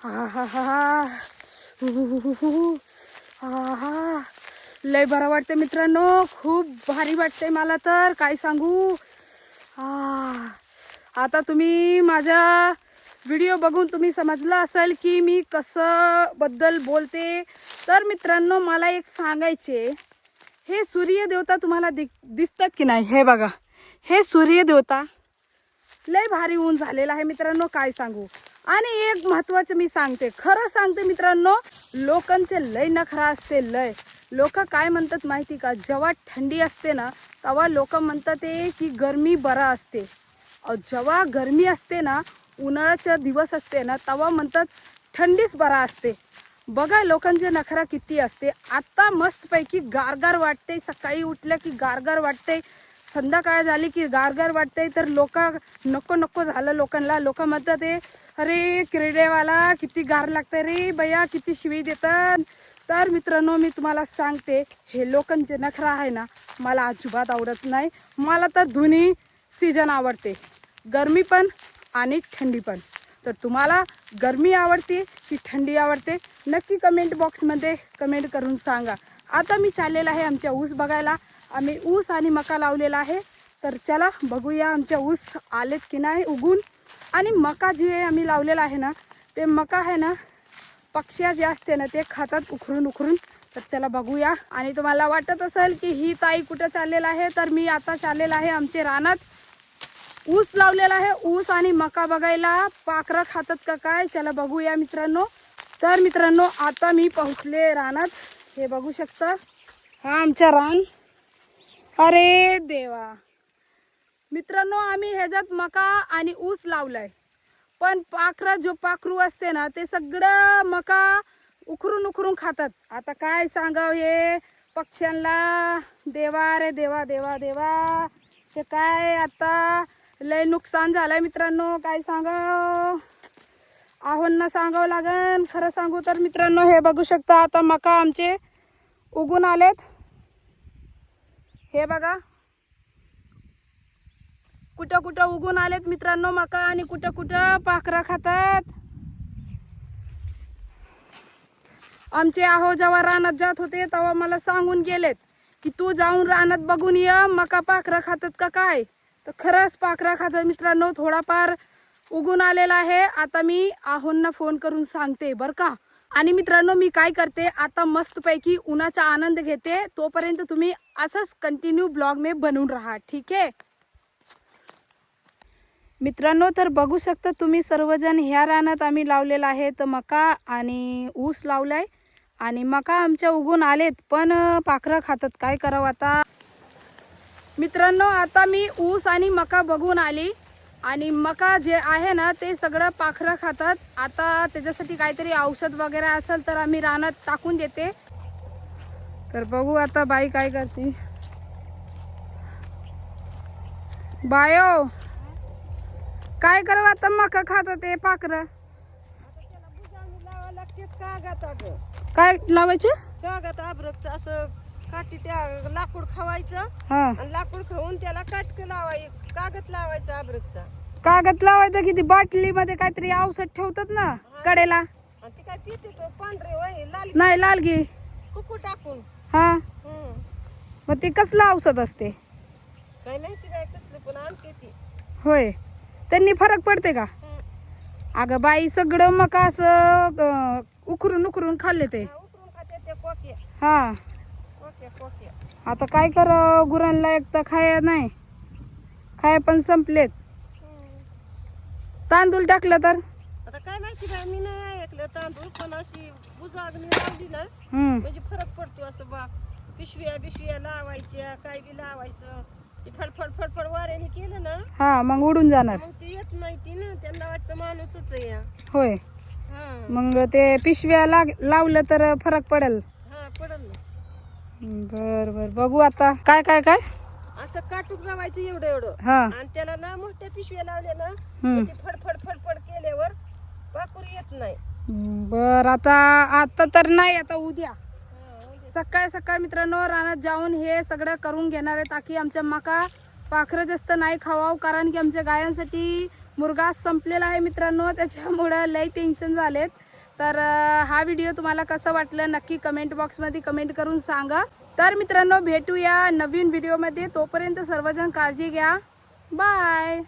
हा हा हा हा. लय बरं वाटते मित्रांनो, खूप भारी वाटते मला तर काय सांगू. आता तुम्ही माझा व्हिडिओ बघून तुम्ही समजलं असेल की मी कसं बद्दल बोलते. तर मित्रांनो मला एक सांगायचे, हे सूर्य देवता तुम्हाला दिसतात की नाही, हे बघा हे सूर्य देवता लय भारी ऊन झालेला आहे मित्रांनो, काय सांगू. आणि एक महत्वाचं मी सांगते, खरं सांगते मित्रांनो, लोकांचे लय नखरा असते. लय लोक काय म्हणतात माहिती का, जेव्हा थंडी असते ना तेव्हा लोक म्हणतात ते की गरमी बरा असते. जेव्हा गरमी असते ना, उन्हाळ्याचा दिवस असते ना, तेव्हा म्हणतात थंडीच बरा असते. बघा लोकांचे नखरा किती असते. आता मस्तपैकी गारगार वाटते, सकाळी उठलं की गारगार वाटते, संध्याकाळ झाली की गारगार वाटते. तर लोक नको नको झालं लोकांना. लोक म्हणतात ते अरे क्रीडेवाला किती गार लागतं रे बया, किती शिवी देतात. तर मित्रांनो मी तुम्हाला सांगते, हे लोकांचे नखरा आहे ना मला अजिबात आवडत नाही. मला तर दोन्ही सीजन आवडते, गरमी पण आणि थंडी पण. तर तुम्हाला गरमी आवडते की थंडी आवडते, नक्की कमेंट बॉक्समध्ये कमेंट करून सांगा. आता मी चाललेला आहे आमच्या ऊस बघायला. आम्ही ऊस आणि मका लावलेला आहे. तर चला बघूया आमच्या ऊस आलेत की नाही उगून. आणि मका जे आम्ही लावलेला आहे ना, ते मका आहे ना पक्ष्या जे असते ना ते खातात उखरून उखरून. तर चला बघूया. आणि तुम्हाला वाटत असेल की ही ताई कुठं चाललेला आहे, तर मी आता चाललेला आहे आमचे रानात. ऊस लावलेला आहे, ऊस आणि मका बघायला. पाखरं खातात का काय, चला बघूया मित्रांनो. तर मित्रांनो आता मी पोहोचले रानात. हे बघू शकता, हा आमचा रान. अरे देवा मित्रांनो, आम्ही ह्याच्यात मका आणि ऊस लावलाय, पण पाखरं जो पाखरू असते ना ते सगळं मका उखरून उखरून खातात. आता काय सांगाव हे पक्ष्यांना. देवा रे देवा देवा देवा, ते काय आता लय नुकसान झालंय मित्रांनो, काय सांगाव. आहोंना सांगावं लागन. खरं सांगू तर मित्रांनो हे बघू शकता, आता मका आमचे उगून आलेत. हे बघा कुठं कुठं उगून आलेत मित्रांनो मका, आणि कुठं कुठं पाखरं खातात. आमचे आहो जेव्हा रानात जात होते तेव्हा मला सांगून गेलेत की तू जाऊन रानात बघून ये, मका पाखरं खातात का काय. तर खरंच पाखरं खातात मित्रांनो. थोडाफार उगून आलेला आहे. आता मी आहोंना फोन करून सांगते बरं का. आणि मित्रांनो मी काय करते, आता मस्तपैकी उन्हाचा आनंद घेते. तोपर्यंत तुम्ही असंच कंटिन्यू ब्लॉग में बनून राहा, ठीक आहे मित्रांनो. तर बघू शकता तुम्ही सर्वजण, ह्या रानात आम्ही लावलेला आहे तर मका आणि ऊस लावलाय. आणि मका आमच्या उगून आलेत, पण पाखरं खातात, काय करावं आता मित्रांनो. आता मी ऊस आणि मका बघून आली, आणि मका जे आहे ना ते सगळं पाखरं खातात. आता त्याच्यासाठी काहीतरी औषध वगैरे असेल तर आम्ही रानात टाकून देते. तर बघू आता बाई काय करते. बायो काय करावं आता, मका खातात ते पाखरं. काय लावायचे, कागद अब्रकचं असं काठी, त्या लाकूड खावायचं हा आणि लाकूड खाऊन त्याला काटकं लावायचं, कागद लावायचं अब्रकचा. कागद लावायचं किती, बाटलीमध्ये काहीतरी औषध ठेवतात ना कडेला. आणि ती काय पिते तो पांढरे वय लाल नाही लालगी, कुकू टाकून. हा मग ते कसलं औषध असते काय माहिती काय कसलं, पण आणते ती. होय, त्यांनी फरक पडते का. अगं बाई सगळं मका असं उकरून उकरून खाल्ले ते. उकरून खाते ते कोके, हा कोके कोके. आता काय कर, गुरांना एक तर खाया नाही, खाया पण संपलेत. तांदूळ टाकलं तर आता काय माहिती बाय, मी नाही ऐकलं तांदूळ, पण अशी बुजागणी लावली ना म्हणजे फरक पडतो. असं बा पिशव्या लावायच्या, काय बी लावायचं, ते फडफड फडफड वाऱ्याने केलं ना हा मग उडून जाणार. मग ती येत नाही ती ना, त्यांना वाटतं माणूसच आहे या. होय, हा मग ते पिशव्या लावलं तर फरक पडेल. हा पडल ना. बर बर बघू आता काय काय काय असं काटूक लावायचं एवढं एवढं, हा आणि त्याला ना मोठ्या पिशव्या लावल्या ना ते फडफड फडफड केल्यावर पाखरू येत नाही. बर आता आता तर नाही, आता उद्या म्हणजे सकाळ सकाळ मित्रांनो रानात जाऊन हे सगळं करून घेणार आहे, ताकी आमच्या मका पाखरं जास्त नाही खावावं. कारण की आमच्या गायांसाठी मुरघास संपलेला आहे मित्रांनो, त्याच्यामुळं लई टेन्शन झालेत. तर हा व्हिडिओ तुम्हाला कसा वाटला नक्की कमेंट बॉक्समध्ये कमेंट करून सांगा. तर मित्रांनो भेटूया नवीन व्हिडिओमध्ये. तोपर्यंत सर्वजण काळजी घ्या. बाय.